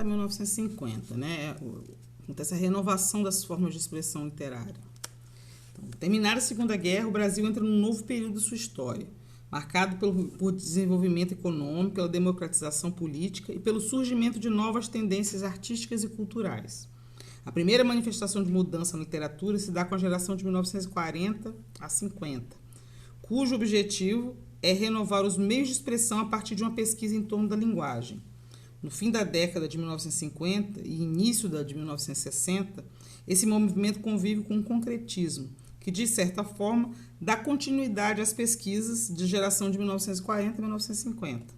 1940 a 1950, né? Acontece a renovação das formas de expressão literária. Então, terminada a Segunda Guerra, o Brasil entra num novo período de sua história, marcado por desenvolvimento econômico, pela democratização política e pelo surgimento de novas tendências artísticas e culturais. A primeira manifestação de mudança na literatura se dá com a geração de 1940 a 50, cujo objetivo é renovar os meios de expressão a partir de uma pesquisa em torno da linguagem. No fim da década de 1950 e início da de 1960, esse movimento convive com o concretismo, que, de certa forma, dá continuidade às pesquisas de geração de 1940 e 1950,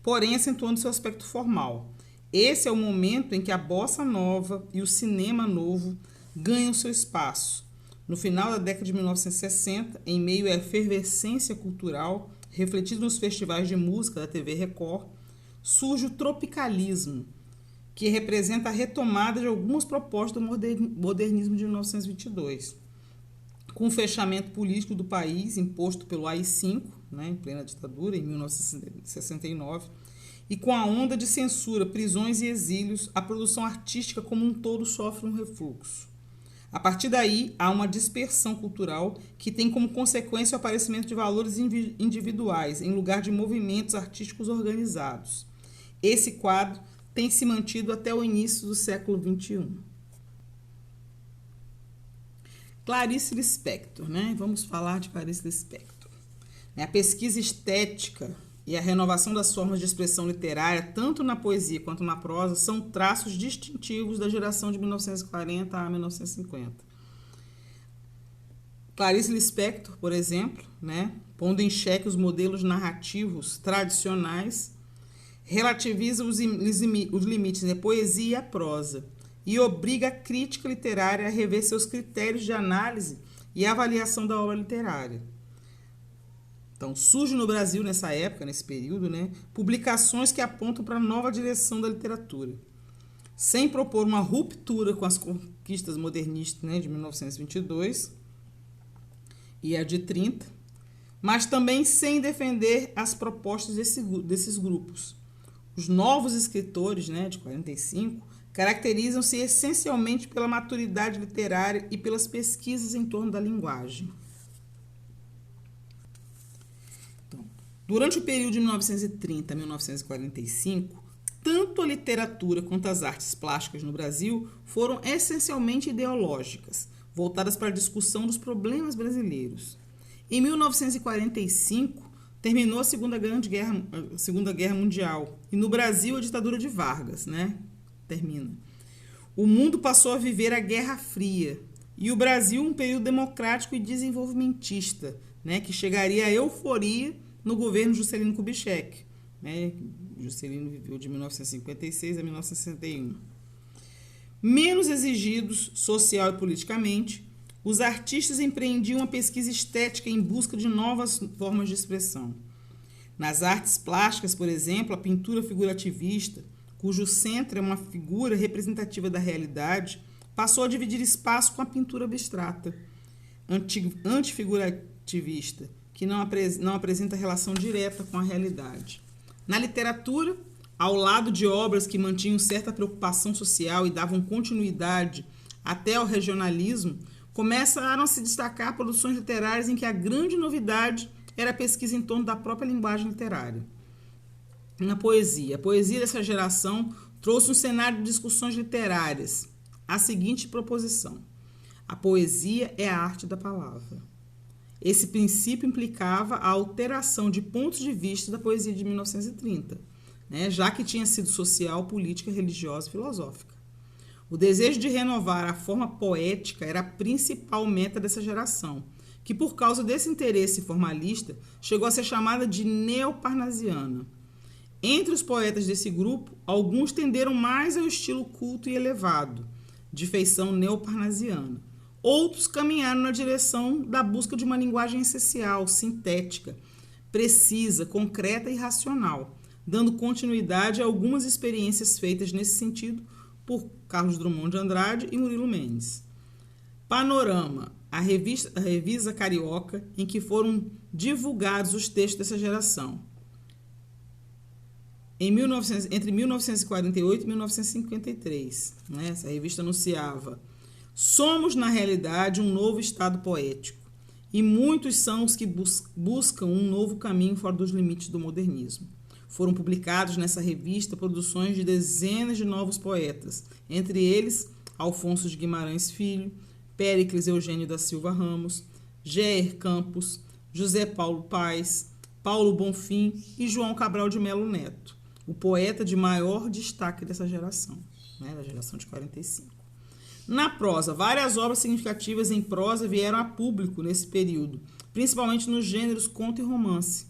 porém acentuando seu aspecto formal. Esse é o momento em que a bossa nova e o cinema novo ganham seu espaço. No final da década de 1960, em meio à efervescência cultural, refletido nos festivais de música da TV Record, surge o tropicalismo, que representa a retomada de algumas propostas do modernismo de 1922. Com o fechamento político do país, imposto pelo AI-5, né, em plena ditadura, em 1969, e com a onda de censura, prisões e exílios, a produção artística como um todo sofre um refluxo. A partir daí, há uma dispersão cultural que tem como consequência o aparecimento de valores individuais em lugar de movimentos artísticos organizados. Esse quadro tem se mantido até o início do século XXI. Clarice Lispector, né? Vamos falar de Clarice Lispector. A pesquisa estética e a renovação das formas de expressão literária, tanto na poesia quanto na prosa, são traços distintivos da geração de 1940 a 1950. Clarice Lispector, por exemplo, né, pondo em xeque os modelos narrativos tradicionais, relativiza os limites da poesia e a prosa e obriga a crítica literária a rever seus critérios de análise e avaliação da obra literária. Então, surge no Brasil, nessa época, nesse período, né, publicações que apontam para a nova direção da literatura, sem propor uma ruptura com as conquistas modernistas, né, de 1922 e a de 30, mas também sem defender as propostas desses grupos. Os novos escritores, né, de 45, caracterizam-se essencialmente pela maturidade literária e pelas pesquisas em torno da linguagem. Durante o período de 1930 a 1945, tanto a literatura quanto as artes plásticas no Brasil foram essencialmente ideológicas, voltadas para a discussão dos problemas brasileiros. Em 1945, terminou a Segunda Guerra Mundial e no Brasil a ditadura de Vargas, né? Termina. O mundo passou a viver a Guerra Fria e o Brasil um período democrático e desenvolvimentista, né? Que chegaria à euforia no governo Juscelino Kubitschek, né? Juscelino viveu de 1956 a 1961. Menos exigidos social e politicamente, os artistas empreendiam uma pesquisa estética em busca de novas formas de expressão. Nas artes plásticas, por exemplo, a pintura figurativista, cujo centro é uma figura representativa da realidade, passou a dividir espaço com a pintura abstrata, antifigurativista, que não apresenta relação direta com a realidade. Na literatura, ao lado de obras que mantinham certa preocupação social e davam continuidade até ao regionalismo, começaram a se destacar produções literárias em que a grande novidade era a pesquisa em torno da própria linguagem literária. Na poesia, a poesia dessa geração trouxe um cenário de discussões literárias. A seguinte proposição: a poesia é a arte da palavra. Esse princípio implicava a alteração de pontos de vista da poesia de 1930, né, já que tinha sido social, política, religiosa e filosófica. O desejo de renovar a forma poética era a principal meta dessa geração, que, por causa desse interesse formalista, chegou a ser chamada de neoparnasiana. Entre os poetas desse grupo, alguns tenderam mais ao estilo culto e elevado, de feição neoparnasiana. Outros caminharam na direção da busca de uma linguagem essencial, sintética, precisa, concreta e racional, dando continuidade a algumas experiências feitas nesse sentido por Carlos Drummond de Andrade e Murilo Mendes. Panorama, a revista carioca em que foram divulgados os textos dessa geração. Entre 1948 e 1953. Né? Essa revista anunciava: somos, na realidade, um novo estado poético, e muitos são os que buscam um novo caminho fora dos limites do modernismo. Foram publicados nessa revista produções de dezenas de novos poetas, entre eles Alfonso de Guimarães Filho, Péricles Eugênio da Silva Ramos, Géer Campos, José Paulo Paes, Paulo Bonfim e João Cabral de Melo Neto, o poeta de maior destaque dessa geração, né, da geração de 45. Na prosa, várias obras significativas em prosa vieram a público nesse período, principalmente nos gêneros conto e romance.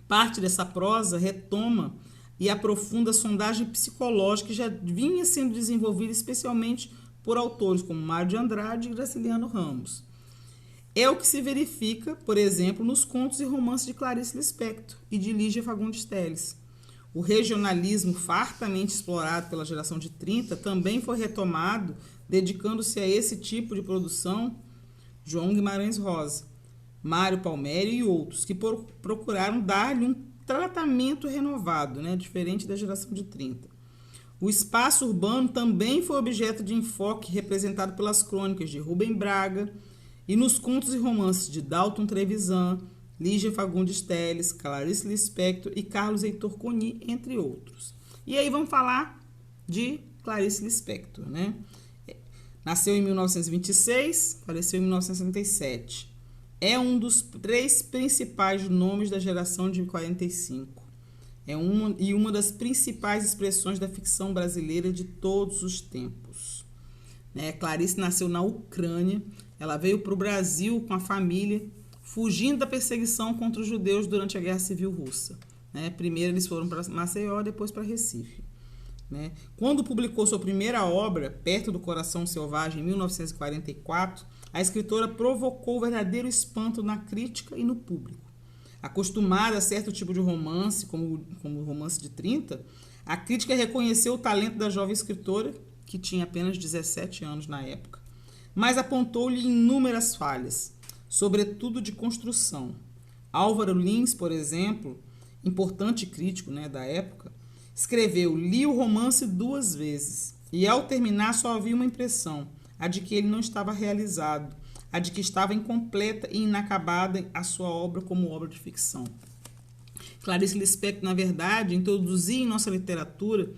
Parte dessa prosa retoma e aprofunda a sondagem psicológica que já vinha sendo desenvolvida especialmente por autores como Mário de Andrade e Graciliano Ramos. É o que se verifica, por exemplo, nos contos e romances de Clarice Lispector e de Lígia Fagundes Telles. O regionalismo fartamente explorado pela geração de 30 também foi retomado, dedicando-se a esse tipo de produção João Guimarães Rosa, Mário Palmério e outros, que procuraram dar-lhe um tratamento renovado, né, diferente da geração de 30. O espaço urbano também foi objeto de enfoque representado pelas crônicas de Rubem Braga e nos contos e romances de Dalton Trevisan, Lígia Fagundes Telles, Clarice Lispector e Carlos Heitor Coni, entre outros. E aí vamos falar de Clarice Lispector, né? Nasceu em 1926, faleceu em 1967. É um dos 3 principais nomes da geração de 45. Uma das principais expressões da ficção brasileira de todos os tempos. Né? Clarice nasceu na Ucrânia. Ela veio para o Brasil com a família, fugindo da perseguição contra os judeus durante a Guerra Civil Russa. Né? Primeiro eles foram para Maceió, depois para Recife. Né? Quando publicou sua primeira obra, Perto do Coração Selvagem, em 1944, a escritora provocou verdadeiro espanto na crítica e no público. Acostumada a certo tipo de romance, como o romance de 30, a crítica reconheceu o talento da jovem escritora, que tinha apenas 17 anos na época, mas apontou-lhe inúmeras falhas, sobretudo de construção. Álvaro Lins, por exemplo, importante crítico, né, da época, escreveu: li o romance 2 vezes, e ao terminar só havia uma impressão, a de que ele não estava realizado, a de que estava incompleta e inacabada a sua obra como obra de ficção. Clarice Lispector, na verdade, introduzia em nossa literatura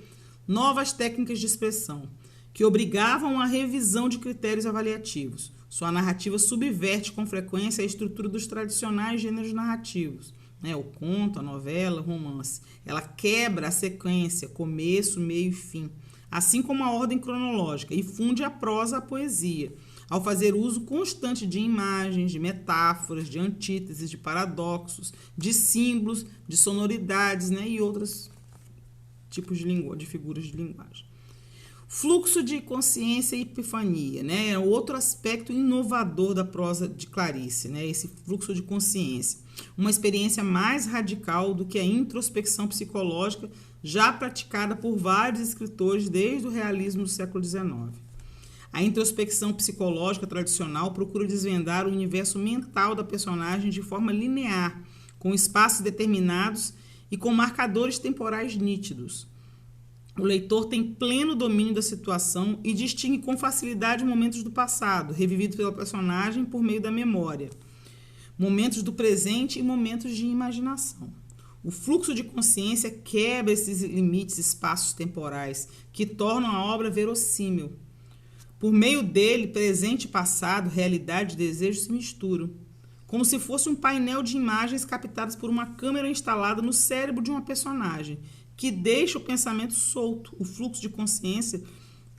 novas técnicas de expressão, que obrigavam a revisão de critérios avaliativos. Sua narrativa subverte com frequência a estrutura dos tradicionais gêneros narrativos, né? O conto, a novela, o romance. Ela quebra a sequência, começo, meio e fim, assim como a ordem cronológica, e funde a prosa à poesia, ao fazer uso constante de imagens, de metáforas, de antíteses, de paradoxos, de símbolos, de sonoridades, né? E outros tipos de figuras de linguagem. Fluxo de consciência e epifania, né? É outro aspecto inovador da prosa de Clarice, né? Esse fluxo de consciência. Uma experiência mais radical do que a introspecção psicológica já praticada por vários escritores desde o realismo do século XIX. A introspecção psicológica tradicional procura desvendar o universo mental da personagem de forma linear, com espaços determinados e com marcadores temporais nítidos. O leitor tem pleno domínio da situação e distingue com facilidade momentos do passado, revividos pela personagem por meio da memória, momentos do presente e momentos de imaginação. O fluxo de consciência quebra esses limites espaços temporais que tornam a obra verossímil. Por meio dele, presente e passado, realidade e desejo se misturam, como se fosse um painel de imagens captadas por uma câmera instalada no cérebro de uma personagem, que deixa o pensamento solto. O fluxo de consciência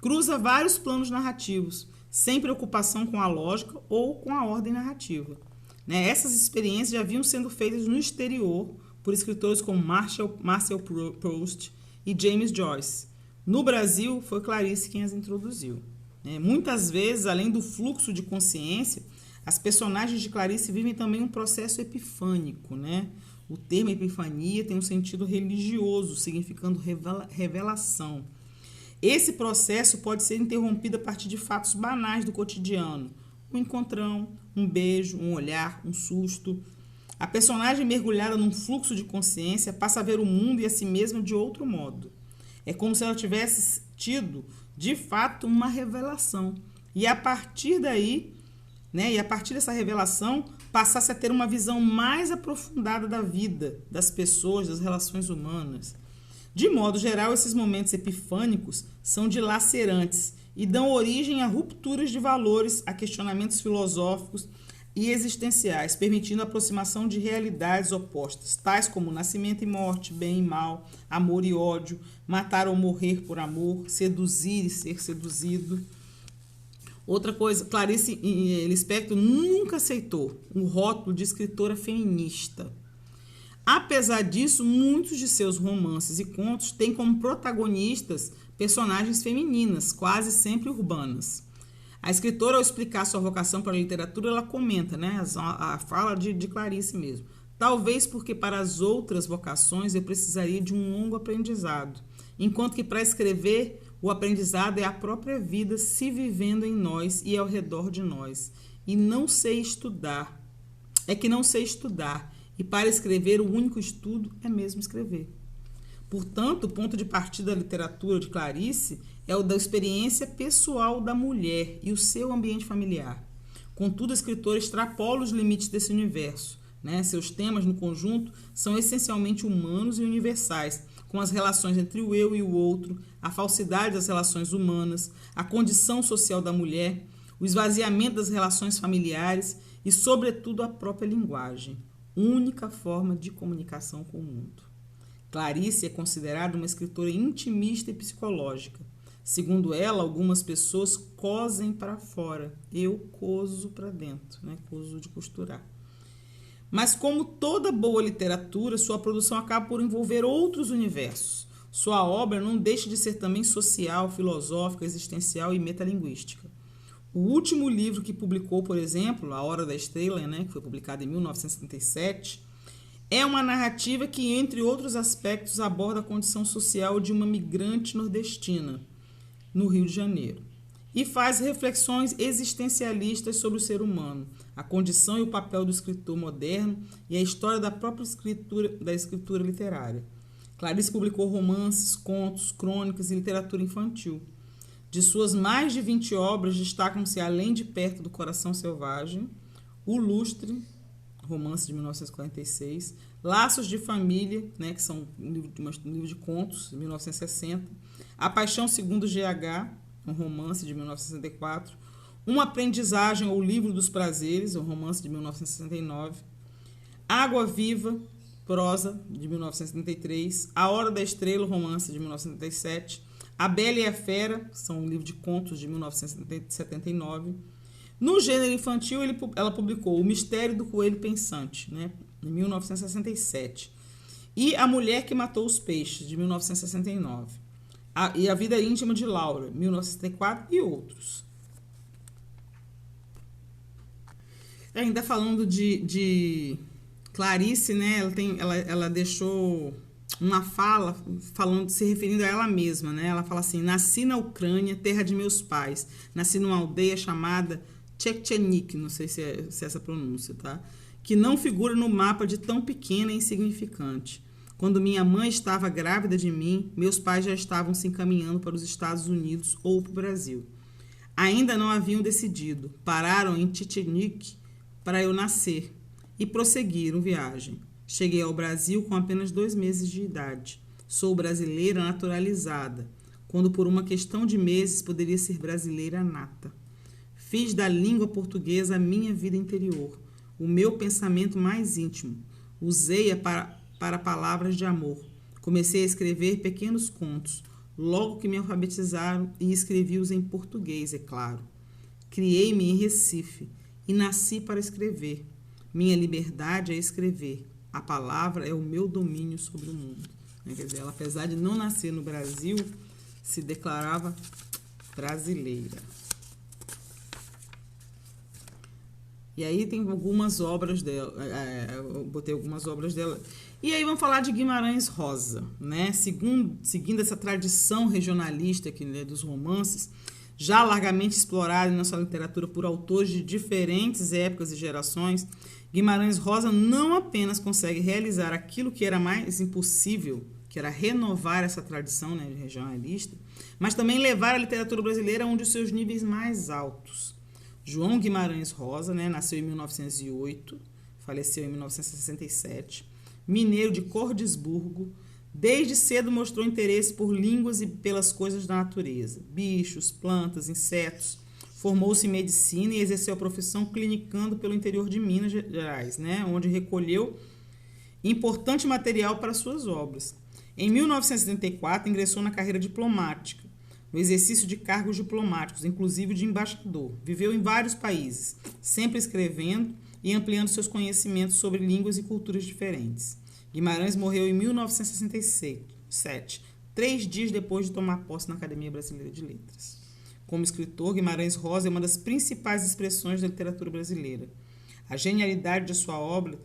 cruza vários planos narrativos, sem preocupação com a lógica ou com a ordem narrativa. Né? Essas experiências já vinham sendo feitas no exterior por escritores como Marcel Proust e James Joyce. No Brasil, foi Clarice quem as introduziu. Muitas vezes, além do fluxo de consciência, as personagens de Clarice vivem também um processo epifânico, né? O termo epifania tem um sentido religioso, significando revelação. Esse processo pode ser interrompido a partir de fatos banais do cotidiano. Um encontrão, um beijo, um olhar, um susto. A personagem mergulhada num fluxo de consciência passa a ver o mundo e a si mesma de outro modo. É como se ela tivesse tido, de fato, uma revelação. E a partir daí, e a partir dessa revelação, passasse a ter uma visão mais aprofundada da vida, das pessoas, das relações humanas. De modo geral, esses momentos epifânicos são dilacerantes e dão origem a rupturas de valores, a questionamentos filosóficos e existenciais, permitindo a aproximação de realidades opostas, tais como nascimento e morte, bem e mal, amor e ódio, matar ou morrer por amor, seduzir e ser seduzido. Outra coisa, Clarice Lispector nunca aceitou o rótulo de escritora feminista. Apesar disso, muitos de seus romances e contos têm como protagonistas personagens femininas, quase sempre urbanas. A escritora, ao explicar sua vocação para a literatura, ela comenta, a fala de Clarice mesmo. Talvez porque para as outras vocações eu precisaria de um longo aprendizado, enquanto que para escrever o aprendizado é a própria vida se vivendo em nós e ao redor de nós. E não sei estudar. É que não sei estudar. E para escrever, o único estudo é mesmo escrever. Portanto, o ponto de partida da literatura de Clarice é o da experiência pessoal da mulher e o seu ambiente familiar. Contudo, a escritora extrapola os limites desse universo. Seus temas, no conjunto, são essencialmente humanos e universais, com as relações entre o eu e o outro, a falsidade das relações humanas, a condição social da mulher, o esvaziamento das relações familiares e, sobretudo, a própria linguagem, única forma de comunicação com o mundo. Clarice é considerada uma escritora intimista e psicológica. Segundo ela, algumas pessoas cosem para fora, eu coso para dentro, coso de costurar. Mas como toda boa literatura, sua produção acaba por envolver outros universos. Sua obra não deixa de ser também social, filosófica, existencial e metalinguística. O último livro que publicou, por exemplo, A Hora da Estrela, que foi publicado em 1977, é uma narrativa que, entre outros aspectos, aborda a condição social de uma migrante nordestina, no Rio de Janeiro, e faz reflexões existencialistas sobre o ser humano, a condição e o papel do escritor moderno e a história da própria escritura literária. Clarice publicou romances, contos, crônicas e literatura infantil. De suas mais de 20 obras, destacam-se Além de Perto do Coração Selvagem, O Lustre, romance de 1946, Laços de Família, que são um livro de contos, de 1960, A Paixão Segundo GH, um romance de 1964, Uma Aprendizagem ou Livro dos Prazeres, um romance de 1969, Água Viva, prosa, de 1973, A Hora da Estrela, romance de 1977, A Bela e a Fera, são um livro de contos de 1979. No gênero infantil, ela publicou O Mistério do Coelho Pensante, em 1967, e A Mulher que Matou os Peixes, de 1969, e A Vida Íntima de Laura, 1964, e outros. Ainda falando de Clarice, ela deixou uma fala se referindo a ela mesma, Ela fala assim: nasci na Ucrânia, terra de meus pais, nasci numa aldeia chamada Tchetchenik, não sei se é essa pronúncia, tá? Que não figura no mapa de tão pequena e insignificante. Quando minha mãe estava grávida de mim, meus pais já estavam se encaminhando para os Estados Unidos ou para o Brasil. Ainda não haviam decidido, pararam em Tchetchenik para eu nascer e prosseguiram viagem. Cheguei ao Brasil com apenas 2 meses de idade. Sou brasileira naturalizada, quando por uma questão de meses poderia ser brasileira nata. Fiz da língua portuguesa a minha vida interior, o meu pensamento mais íntimo. Usei-a para palavras de amor. Comecei a escrever pequenos contos, logo que me alfabetizaram, e escrevi-os em português, é claro. Criei-me em Recife e nasci para escrever. Minha liberdade é escrever. A palavra é o meu domínio sobre o mundo. Quer dizer, ela, apesar de não nascer no Brasil, se declarava brasileira. E aí tem algumas obras dela, eu botei algumas obras dela. E aí vamos falar de Guimarães Rosa, Seguindo essa tradição regionalista aqui, dos romances, já largamente explorado em nossa literatura por autores de diferentes épocas e gerações, Guimarães Rosa não apenas consegue realizar aquilo que era mais impossível, que era renovar essa tradição, né, regionalista, mas também levar a literatura brasileira a um dos seus níveis mais altos. João Guimarães Rosa, né, nasceu em 1908, faleceu em 1967, mineiro de Cordisburgo, desde cedo mostrou interesse por línguas e pelas coisas da natureza, bichos, plantas, insetos. Formou-se em medicina e exerceu a profissão clinicando pelo interior de Minas Gerais, né, onde recolheu importante material para suas obras. Em 1974, ingressou na carreira diplomática, no exercício de cargos diplomáticos, inclusive de embaixador. Viveu em vários países, sempre escrevendo e ampliando seus conhecimentos sobre línguas e culturas diferentes. Guimarães morreu em 1967, 3 dias depois de tomar posse na Academia Brasileira de Letras. Como escritor, Guimarães Rosa é uma das principais expressões da literatura brasileira. A genialidade de sua obra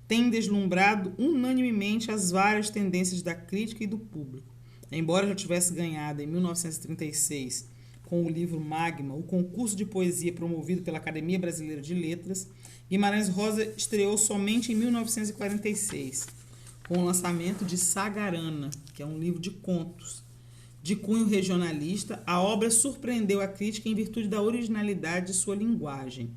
tem deslumbrado unanimemente as várias tendências da crítica e do público. Embora já tivesse ganhado em 1936, com o livro Magma, o concurso de poesia promovido pela Academia Brasileira de Letras, Guimarães Rosa estreou somente em 1946, com o lançamento de Sagarana, que é um livro de contos. De cunho regionalista, a obra surpreendeu a crítica em virtude da originalidade de sua linguagem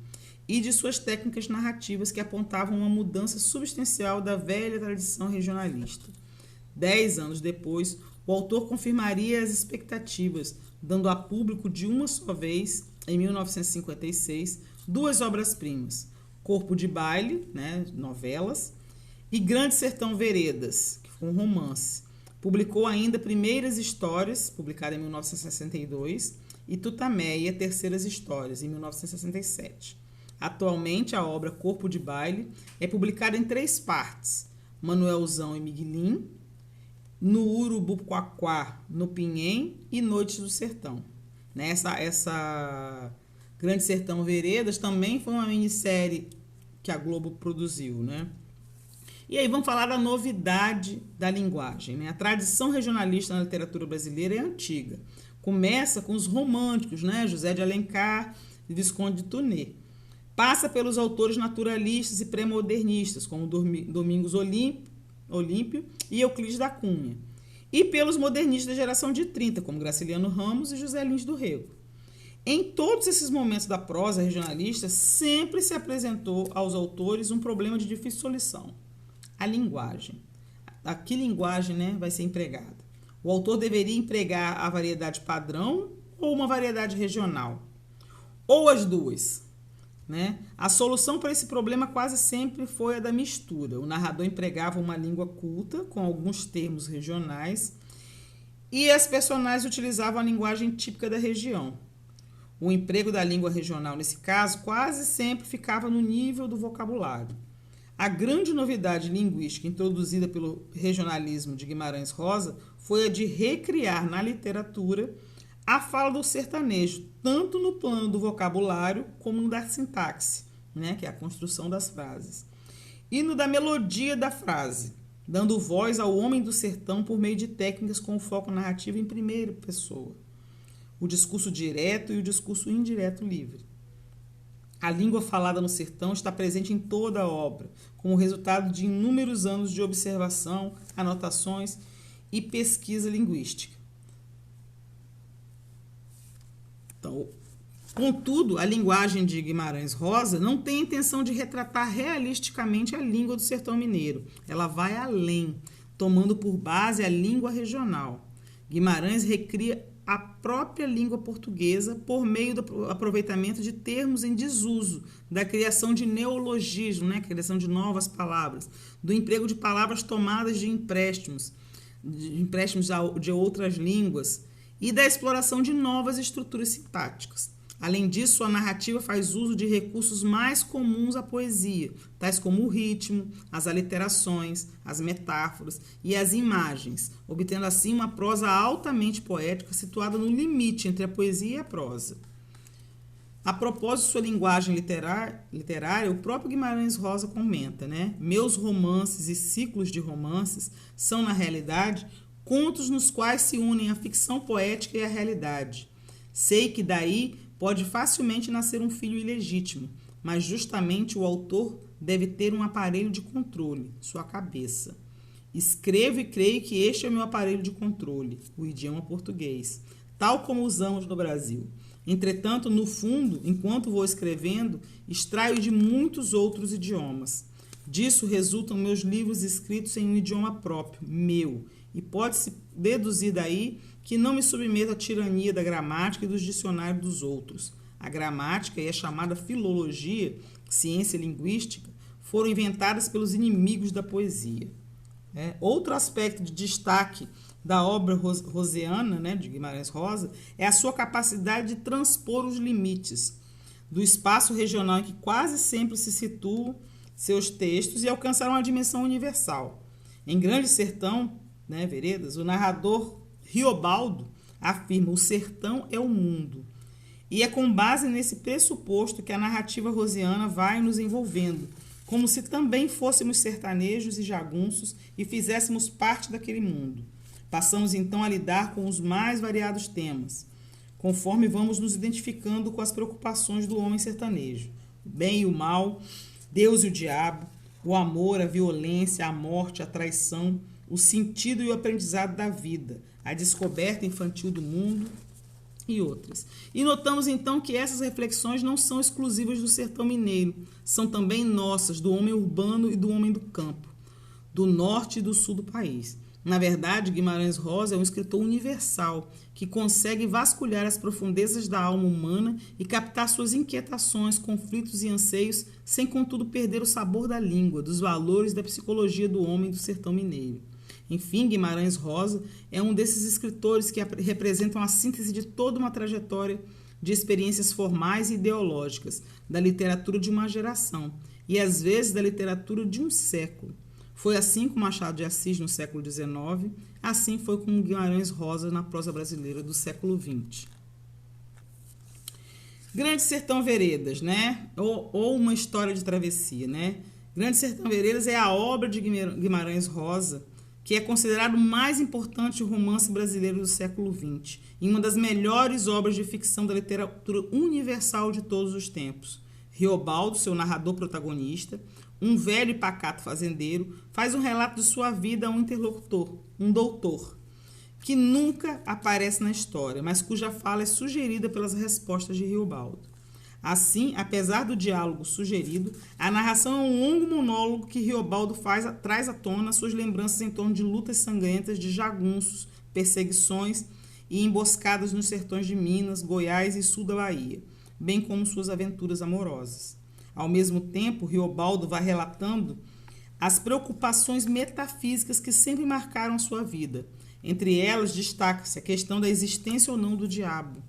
e de suas técnicas narrativas que apontavam uma mudança substancial da velha tradição regionalista. 10 anos depois, o autor confirmaria as expectativas, dando a público de uma só vez, em 1956, 2 obras-primas, Corpo de Baile, né, novelas, e Grande Sertão Veredas, que foi um romance. Publicou ainda Primeiras Histórias, publicada em 1962, e Tutameia, Terceiras Histórias, em 1967. Atualmente, a obra Corpo de Baile é publicada em 3 partes, Manuelzão e Miguelim, no Urubuquaquá, no Pinhém e Noites do Sertão. Essa Grande Sertão Veredas também foi uma minissérie que a Globo produziu, né? E aí vamos falar da novidade da linguagem, né? A tradição regionalista na literatura brasileira é antiga. Começa com os românticos, né? José de Alencar e Visconde de Tournai. Passa pelos autores naturalistas e pré-modernistas, como Domingos Olímpio e Euclides da Cunha. E pelos modernistas da geração de 30, como Graciliano Ramos e José Lins do Rego. Em todos esses momentos da prosa regionalista, sempre se apresentou aos autores um problema de difícil solução: a linguagem. A que linguagem, né, vai ser empregada? O autor deveria empregar a variedade padrão ou uma variedade regional? Ou as duas? Né? A solução para esse problema quase sempre foi a da mistura. O narrador empregava uma língua culta, com alguns termos regionais, e as personagens utilizavam a linguagem típica da região. O emprego da língua regional, nesse caso, quase sempre ficava no nível do vocabulário. A grande novidade linguística introduzida pelo regionalismo de Guimarães Rosa foi a de recriar na literatura a fala do sertanejo, tanto no plano do vocabulário como no da sintaxe, né, que é a construção das frases, e no da melodia da frase, dando voz ao homem do sertão por meio de técnicas com foco narrativo em primeira pessoa, o discurso direto e o discurso indireto livre. A língua falada no sertão está presente em toda a obra, como resultado de inúmeros anos de observação, anotações e pesquisa linguística. Então, contudo, a linguagem de Guimarães Rosa não tem intenção de retratar realisticamente a língua do sertão mineiro. Ela vai além, tomando por base a língua regional. Guimarães recria a própria língua portuguesa por meio do aproveitamento de termos em desuso, da criação de neologismo, né, criação de novas palavras, do emprego de palavras tomadas de empréstimos de outras línguas, e da exploração de novas estruturas sintáticas. Além disso, a narrativa faz uso de recursos mais comuns à poesia, tais como o ritmo, as aliterações, as metáforas e as imagens, obtendo assim uma prosa altamente poética situada no limite entre a poesia e a prosa. A propósito de sua linguagem literária, o próprio Guimarães Rosa comenta, né? Meus romances e ciclos de romances são, na realidade, contos nos quais se unem a ficção poética e a realidade. Sei que daí pode facilmente nascer um filho ilegítimo, mas justamente o autor deve ter um aparelho de controle, sua cabeça. Escrevo e creio que este é o meu aparelho de controle, o idioma português, tal como usamos no Brasil. Entretanto, no fundo, enquanto vou escrevendo, extraio de muitos outros idiomas. Disso resultam meus livros escritos em um idioma próprio, meu, e pode-se deduzir daí que não me submeto à tirania da gramática e dos dicionários dos outros. A gramática e a chamada filologia, ciência linguística, foram inventadas pelos inimigos da poesia. Outro aspecto de destaque da obra rosiana, de Guimarães Rosa, é a sua capacidade de transpor os limites do espaço regional em que quase sempre se situam seus textos e alcançar uma dimensão universal. Em Grande Sertão, Veredas, o narrador Riobaldo afirma: o sertão é o mundo. E é com base nesse pressuposto que a narrativa rosiana vai nos envolvendo, como se também fôssemos sertanejos e jagunços e fizéssemos parte daquele mundo. Passamos então a lidar com os mais variados temas, conforme vamos nos identificando com as preocupações do homem sertanejo: o bem e o mal, Deus e o diabo, o amor, a violência, a morte, a traição, o sentido e o aprendizado da vida, a descoberta infantil do mundo e outras. E notamos então que essas reflexões não são exclusivas do sertão mineiro, são também nossas, do homem urbano e do homem do campo, do norte e do sul do país. Na verdade, Guimarães Rosa é um escritor universal que consegue vasculhar as profundezas da alma humana e captar suas inquietações, conflitos e anseios, sem contudo perder o sabor da língua, dos valores da psicologia do homem do sertão mineiro. Enfim, Guimarães Rosa é um desses escritores que representam a síntese de toda uma trajetória de experiências formais e ideológicas da literatura de uma geração e, às vezes, da literatura de um século. Foi assim com Machado de Assis no século XIX, assim foi com Guimarães Rosa na prosa brasileira do século XX. Grande Sertão Veredas, ou uma história de travessia, Grande Sertão Veredas é a obra de Guimarães Rosa, que é considerado o mais importante romance brasileiro do século XX, e uma das melhores obras de ficção da literatura universal de todos os tempos. Riobaldo, seu narrador protagonista, um velho e pacato fazendeiro, faz um relato de sua vida a um interlocutor, um doutor, que nunca aparece na história, mas cuja fala é sugerida pelas respostas de Riobaldo. Assim, apesar do diálogo sugerido, a narração é um longo monólogo que Riobaldo traz à tona suas lembranças em torno de lutas sangrentas de jagunços, perseguições e emboscadas nos sertões de Minas, Goiás e sul da Bahia, bem como suas aventuras amorosas. Ao mesmo tempo, Riobaldo vai relatando as preocupações metafísicas que sempre marcaram a sua vida. Entre elas, destaca-se a questão da existência ou não do diabo.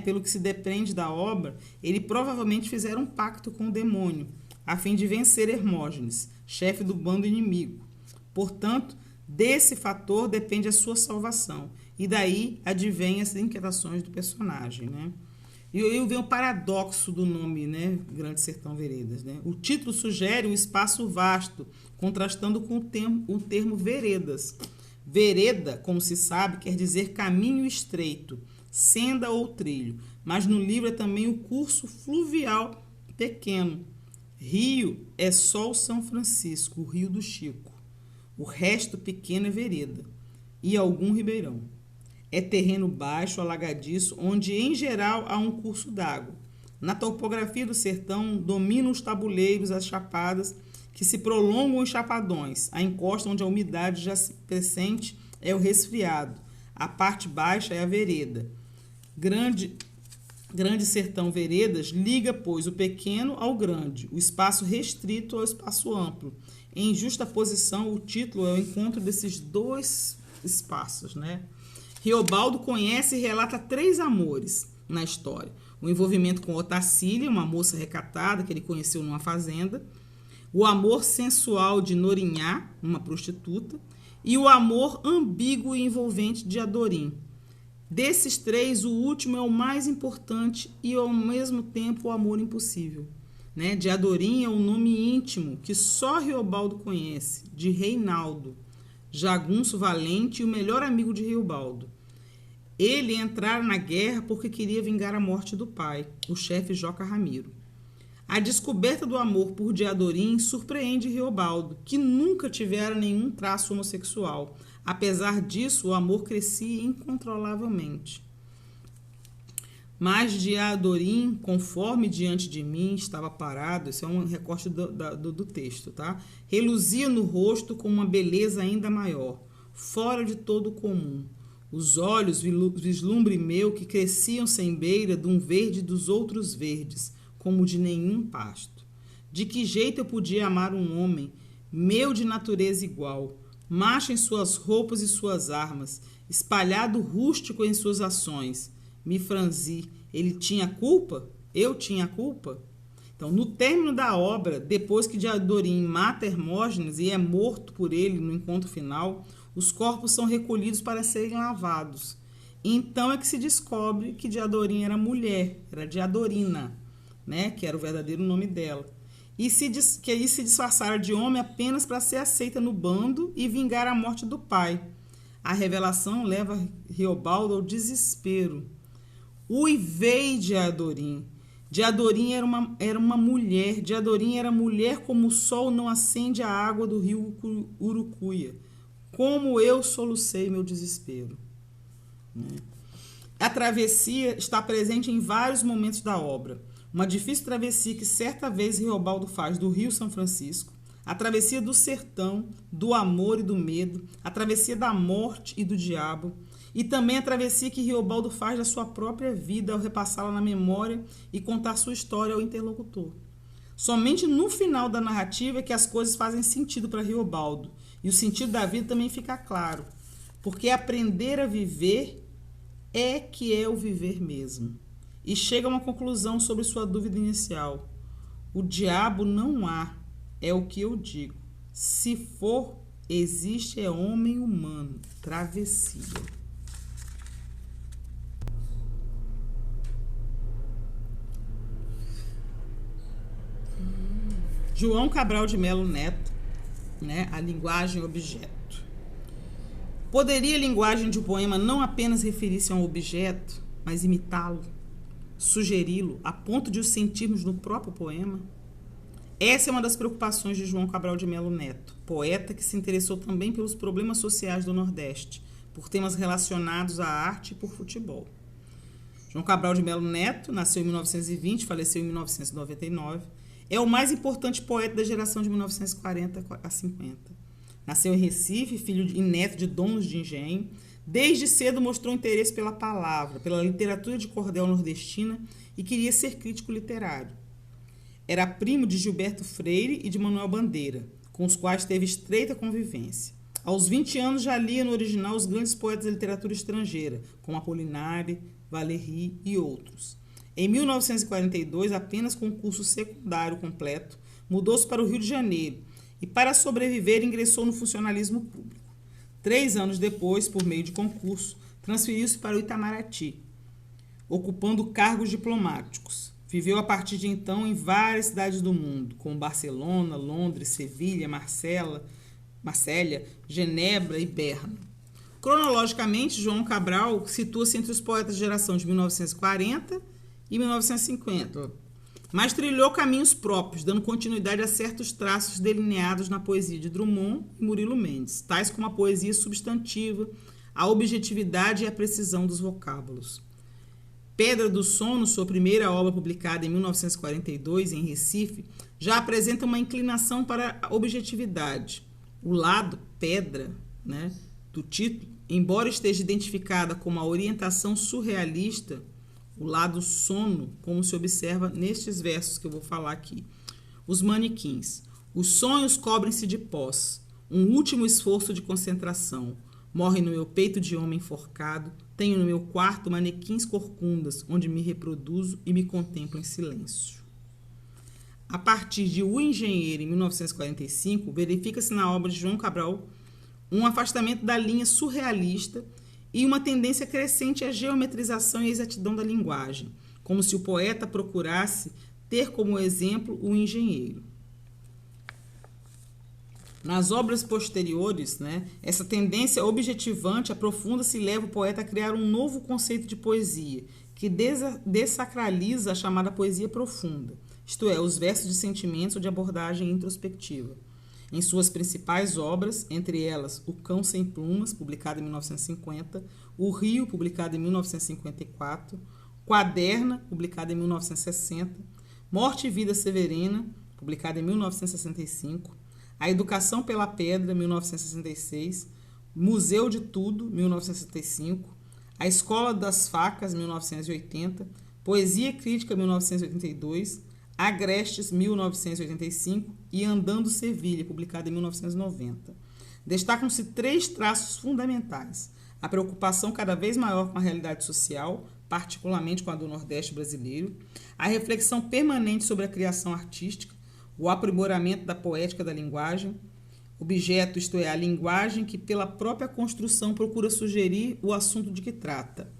Pelo que se depreende da obra, ele provavelmente fizera um pacto com o demônio, a fim de vencer Hermógenes, chefe do bando inimigo. Portanto, desse fator depende a sua salvação, e daí advém as inquietações do personagem. E aí vem o paradoxo do nome, Grande Sertão Veredas. O título sugere um espaço vasto, contrastando com o termo veredas. Vereda, como se sabe, quer dizer caminho estreito, senda ou trilho, mas no livro é também o curso fluvial pequeno. Rio é só o São Francisco, o Rio do Chico. O resto pequeno é vereda e algum ribeirão. É terreno baixo, alagadiço, onde em geral há um curso d'água. Na topografia do sertão dominam os tabuleiros, as chapadas, que se prolongam em chapadões. A encosta onde a umidade já se presente é o resfriado. A parte baixa é a vereda. Grande Sertão Veredas liga, pois, o pequeno ao grande, o espaço restrito ao espaço amplo. Em justaposição, o título é o encontro desses dois espaços, Riobaldo conhece e relata 3 amores na história. O envolvimento com Otacília, uma moça recatada que ele conheceu numa fazenda. O amor sensual de Norinhá, uma prostituta. E o amor ambíguo e envolvente de Adorim. Desses 3, o último é o mais importante e, ao mesmo tempo, o amor impossível. De Adorim é um nome íntimo que só Riobaldo conhece, de Reinaldo, jagunço valente e o melhor amigo de Riobaldo. Ele entrara na guerra porque queria vingar a morte do pai, o chefe Joca Ramiro. A descoberta do amor por Diadorim surpreende Riobaldo, que nunca tivera nenhum traço homossexual. Apesar disso, o amor crescia incontrolavelmente. Mas Diadorim, conforme diante de mim estava parado, esse é um recorte do texto, tá? Reluzia no rosto com uma beleza ainda maior, fora de todo o comum. Os olhos, vislumbre meu, que cresciam sem beira de um verde dos outros verdes, como de nenhum pasto. De que jeito eu podia amar um homem, meu de natureza igual, macho em suas roupas e suas armas, espalhado rústico em suas ações? Me franzi. Ele tinha culpa? Eu tinha culpa? Então, no término da obra, depois que Diadorim mata Hermógenes e é morto por ele no encontro final, os corpos são recolhidos para serem lavados. Então é que se descobre que Diadorim era mulher, era Diadorina, né, que era o verdadeiro nome dela. Que aí se disfarçara de homem apenas para ser aceita no bando e vingar a morte do pai. A revelação leva Riobaldo ao desespero. Uivei Diadorim. Diadorim era uma mulher. Diadorim era mulher como o sol não acende a água do rio Urucuia. Como eu solucei meu desespero. A travessia está presente em vários momentos da obra. Uma difícil travessia que certa vez Riobaldo faz do Rio São Francisco, a travessia do sertão, do amor e do medo, a travessia da morte e do diabo, e também a travessia que Riobaldo faz da sua própria vida ao repassá-la na memória e contar sua história ao interlocutor. Somente no final da narrativa é que as coisas fazem sentido para Riobaldo, e o sentido da vida também fica claro, porque aprender a viver é que é o viver mesmo. E chega a uma conclusão sobre sua dúvida inicial. O diabo não há, é o que eu digo. Se for, existe é homem humano. Travessia. João Cabral de Melo Neto, né? A linguagem objeto. Poderia a linguagem de um poema não apenas referir-se a um objeto, mas imitá-lo, sugeri-lo, a ponto de o sentirmos no próprio poema? Essa é uma das preocupações de João Cabral de Melo Neto, poeta que se interessou também pelos problemas sociais do Nordeste, por temas relacionados à arte e por futebol. João Cabral de Melo Neto nasceu em 1920, faleceu em 1999, é o mais importante poeta da geração de 1940 a 50. Nasceu em Recife, filho e neto de donos de engenho. Desde cedo mostrou interesse pela palavra, pela literatura de cordel nordestina e queria ser crítico literário. Era primo de Gilberto Freire e de Manuel Bandeira, com os quais teve estreita convivência. Aos 20 anos já lia no original os grandes poetas da literatura estrangeira, como Apolinari, Valéry e outros. Em 1942, apenas com um curso secundário completo, mudou-se para o Rio de Janeiro e, para sobreviver, ingressou no funcionalismo público. 3 anos depois, por meio de concurso, transferiu-se para o Itamaraty, ocupando cargos diplomáticos. Viveu a partir de então em várias cidades do mundo, como Barcelona, Londres, Sevilha, Marsella, Genebra e Berna. Cronologicamente, João Cabral situa-se entre os poetas de geração de 1940 e 1950, mas trilhou caminhos próprios, dando continuidade a certos traços delineados na poesia de Drummond e Murilo Mendes, tais como a poesia substantiva, a objetividade e a precisão dos vocábulos. Pedra do Sono, sua primeira obra publicada em 1942 em Recife, já apresenta uma inclinação para a objetividade. O lado pedra, né, do título, embora esteja identificada como a orientação surrealista, o lado sono, como se observa nestes versos que eu vou falar aqui. Os manequins. Os sonhos cobrem-se de pós. Um último esforço de concentração. Morre no meu peito de homem enforcado. Tenho no meu quarto manequins corcundas, onde me reproduzo e me contemplo em silêncio. A partir de O Engenheiro, em 1945, verifica-se na obra de João Cabral um afastamento da linha surrealista e uma tendência crescente à geometrização e exatidão da linguagem, como se o poeta procurasse ter como exemplo o engenheiro. Nas obras posteriores, né, essa tendência objetivante aprofunda-se e leva o poeta a criar um novo conceito de poesia, que dessacraliza a chamada poesia profunda, isto é, os versos de sentimentos ou de abordagem introspectiva. Em suas principais obras, entre elas O Cão Sem Plumas, publicado em 1950, O Rio, publicado em 1954, Quaderna, publicado em 1960, Morte e Vida Severina, publicado em 1965, A Educação pela Pedra, 1966, Museu de Tudo, 1965, A Escola das Facas, 1980, Poesia Crítica, 1982, Agrestes, 1985 e Andando Sevilha, publicado em 1990. Destacam-se 3 traços fundamentais: a preocupação cada vez maior com a realidade social, particularmente com a do Nordeste brasileiro, a reflexão permanente sobre a criação artística, o aprimoramento da poética da linguagem, objeto, isto é, a linguagem que pela própria construção procura sugerir o assunto de que trata.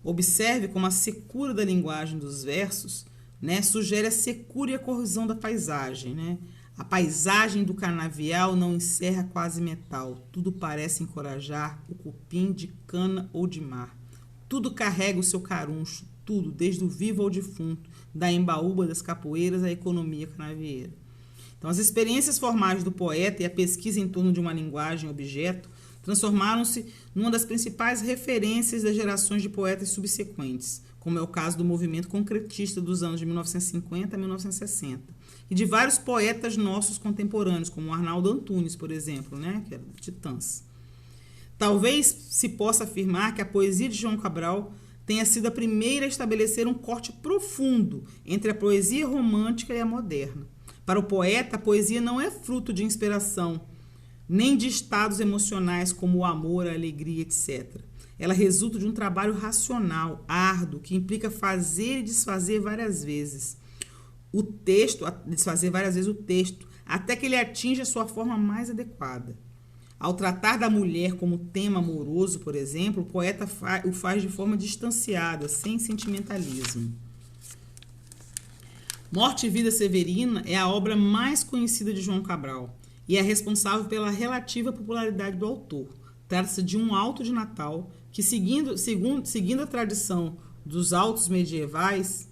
Observe como a secura da linguagem dos versos, né, sugere a secura e a corrosão da paisagem, né? A paisagem do canavial não encerra quase metal, tudo parece encorajar o cupim de cana ou de mar. Tudo carrega o seu caruncho, tudo, desde o vivo ao defunto, da embaúba das capoeiras à economia canavieira. Então, as experiências formais do poeta e a pesquisa em torno de uma linguagem objeto transformaram-se numa das principais referências das gerações de poetas subsequentes, como é o caso do movimento concretista dos anos de 1950 a 1960, e de vários poetas nossos contemporâneos, como Arnaldo Antunes, por exemplo, né, que era do Titãs. Talvez se possa afirmar que a poesia de João Cabral tenha sido a primeira a estabelecer um corte profundo entre a poesia romântica e a moderna. Para o poeta, a poesia não é fruto de inspiração, nem de estados emocionais como o amor, a alegria, etc. Ela resulta de um trabalho racional, árduo, que implica fazer e desfazer várias vezes o texto, até que ele atinja a sua forma mais adequada. Ao tratar da mulher como tema amoroso, por exemplo, o poeta o faz de forma distanciada, sem sentimentalismo. Morte e Vida Severina é a obra mais conhecida de João Cabral e é responsável pela relativa popularidade do autor. Trata-se de um auto de Natal que, seguindo a tradição dos autos medievais,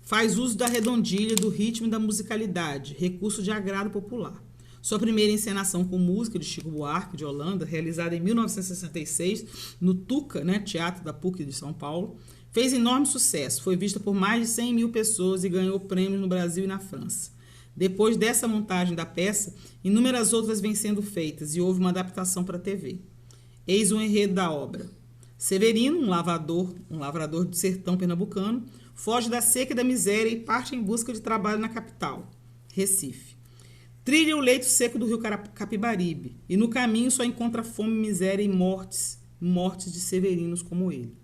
faz uso da redondilha, do ritmo e da musicalidade, recurso de agrado popular. Sua primeira encenação com música de Chico Buarque, de Holanda, realizada em 1966 no Tuca, né, Teatro da PUC de São Paulo, fez enorme sucesso, foi vista por mais de 100 mil pessoas e ganhou prêmios no Brasil e na França. Depois dessa montagem da peça, inúmeras outras vêm sendo feitas e houve uma adaptação para a TV. Eis o enredo da obra. Severino, um lavrador do sertão pernambucano, foge da seca e da miséria e parte em busca de trabalho na capital, Recife. Trilha o leito seco do rio Capibaribe e no caminho só encontra fome, miséria e mortes de severinos como ele.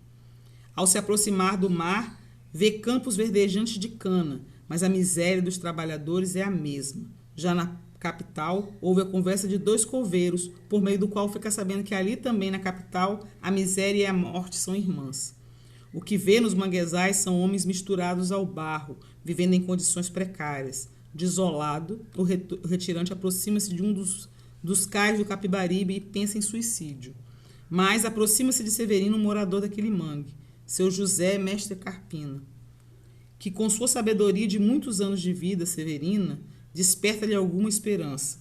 Ao se aproximar do mar, vê campos verdejantes de cana, mas a miséria dos trabalhadores é a mesma. Já na capital, houve a conversa de 2 coveiros, por meio do qual fica sabendo que ali também na capital a miséria e a morte são irmãs. O que vê nos manguezais são homens misturados ao barro, vivendo em condições precárias. Desolado, o retirante aproxima-se de um dos cais do Capibaribe e pensa em suicídio. Mas aproxima-se de Severino, um morador daquele mangue, seu José Mestre Carpina, que com sua sabedoria de muitos anos de vida severina, desperta-lhe alguma esperança.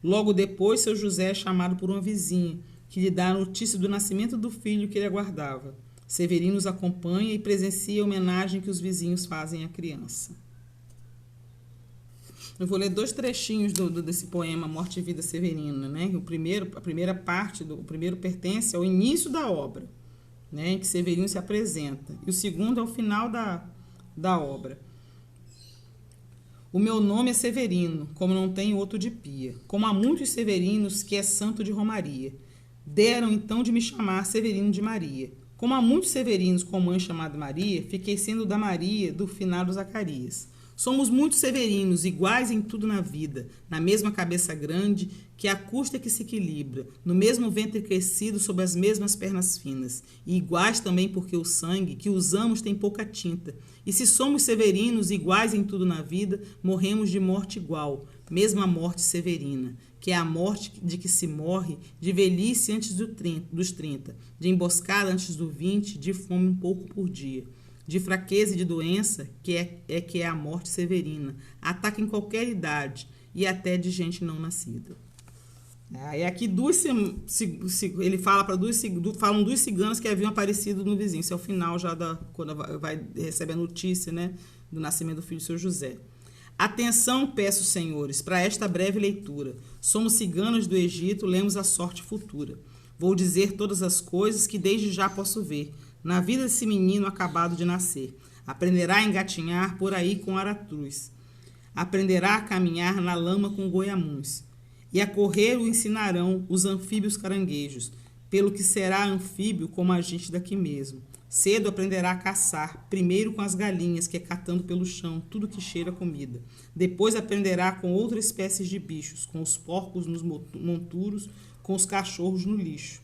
Logo depois, seu José é chamado por uma vizinha, que lhe dá a notícia do nascimento do filho que ele aguardava. Severino os acompanha e presencia a homenagem que os vizinhos fazem à criança. Eu vou ler 2 trechinhos desse poema Morte e Vida Severina, né? A primeira parte, o primeiro pertence ao início da obra, né, em que Severino se apresenta, e o segundo é o final da obra. O meu nome é Severino, como não tenho outro de pia, como há muitos Severinos que é santo de Romaria. Deram então de me chamar Severino de Maria. Como há muitos Severinos com mãe chamada Maria, fiquei sendo da Maria do finado Zacarias. Somos muito severinos, iguais em tudo na vida, na mesma cabeça grande, que a custa que se equilibra, no mesmo ventre crescido sob as mesmas pernas finas, e iguais também porque o sangue que usamos tem pouca tinta. E se somos severinos, iguais em tudo na vida, morremos de morte igual, mesma morte severina, que é a morte de que se morre de velhice antes dos 30, de emboscada antes do 20, de fome um pouco por dia. De fraqueza e de doença, que é a morte severina. Ataca em qualquer idade e até de gente não nascida. E aqui ele fala falam duas ciganas que haviam aparecido no vizinho. Isso é o final já quando recebe a notícia, né, do nascimento do filho de seu José. Atenção, peço, senhores, para esta breve leitura. Somos ciganas do Egito, lemos a sorte futura. Vou dizer todas as coisas que desde já posso ver na vida desse menino acabado de nascer. Aprenderá a engatinhar por aí com aratruz. Aprenderá a caminhar na lama com goiamuns. E a correr o ensinarão os anfíbios caranguejos, pelo que será anfíbio como a gente daqui mesmo. Cedo aprenderá a caçar, primeiro com as galinhas, que é catando pelo chão tudo que cheira comida. Depois aprenderá com outras espécies de bichos, com os porcos nos monturos, com os cachorros no lixo.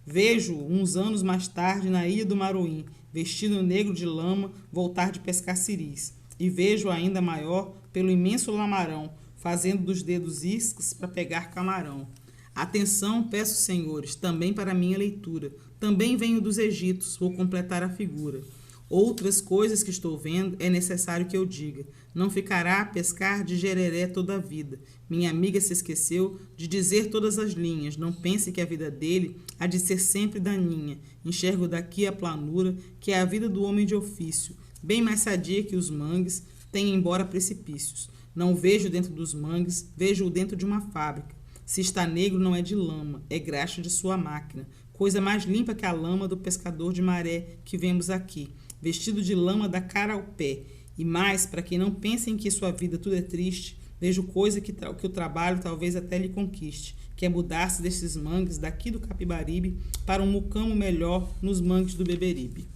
Vejo, uns anos mais tarde, na ilha do Maruim, vestido negro de lama, voltar de pescar ciris. E vejo ainda maior, pelo imenso lamarão, fazendo dos dedos iscas para pegar camarão. Atenção, peço, senhores, também para minha leitura. Também venho dos Egitos, vou completar a figura. Outras coisas que estou vendo é necessário que eu diga. Não ficará a pescar de jereré toda a vida. Minha amiga se esqueceu de dizer todas as linhas. Não pense que a vida dele há de ser sempre daninha. Enxergo daqui a planura, que é a vida do homem de ofício, bem mais sadia que os mangues, tem embora precipícios. Não vejo dentro dos mangues, vejo-o dentro de uma fábrica. Se está negro, não é de lama, é graxa de sua máquina. Coisa mais limpa que a lama do pescador de maré que vemos aqui, vestido de lama da cara ao pé. E mais, para que não pensem que sua vida tudo é triste, vejo coisa que o trabalho talvez até lhe conquiste, que é mudar-se desses mangues daqui do Capibaribe para um mucamo melhor nos mangues do Beberibe.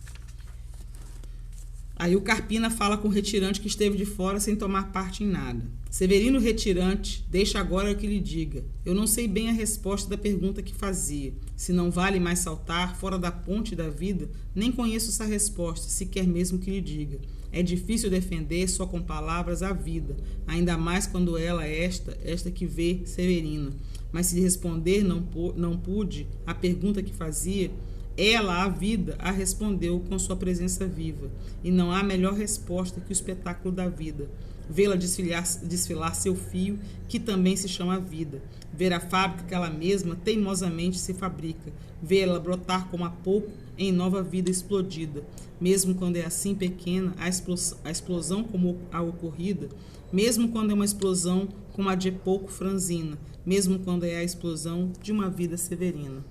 Aí o Carpina fala com o retirante que esteve de fora sem tomar parte em nada. Severino retirante, deixa agora que lhe diga. Eu não sei bem a resposta da pergunta que fazia. Se não vale mais saltar fora da ponte da vida, nem conheço essa resposta, se quer mesmo que lhe diga. É difícil defender só com palavras a vida, ainda mais quando ela é esta que vê Severina. Mas se lhe responder não pude a pergunta que fazia, ela, a vida, a respondeu com sua presença viva. E não há melhor resposta que o espetáculo da vida. Vê-la desfilar seu fio, que também se chama vida. Ver a fábrica que ela mesma teimosamente se fabrica. Vê-la brotar como há pouco em nova vida explodida. Mesmo quando é assim pequena, a explosão como a ocorrida, mesmo quando é uma explosão como a de pouco franzina, mesmo quando é a explosão de uma vida severina.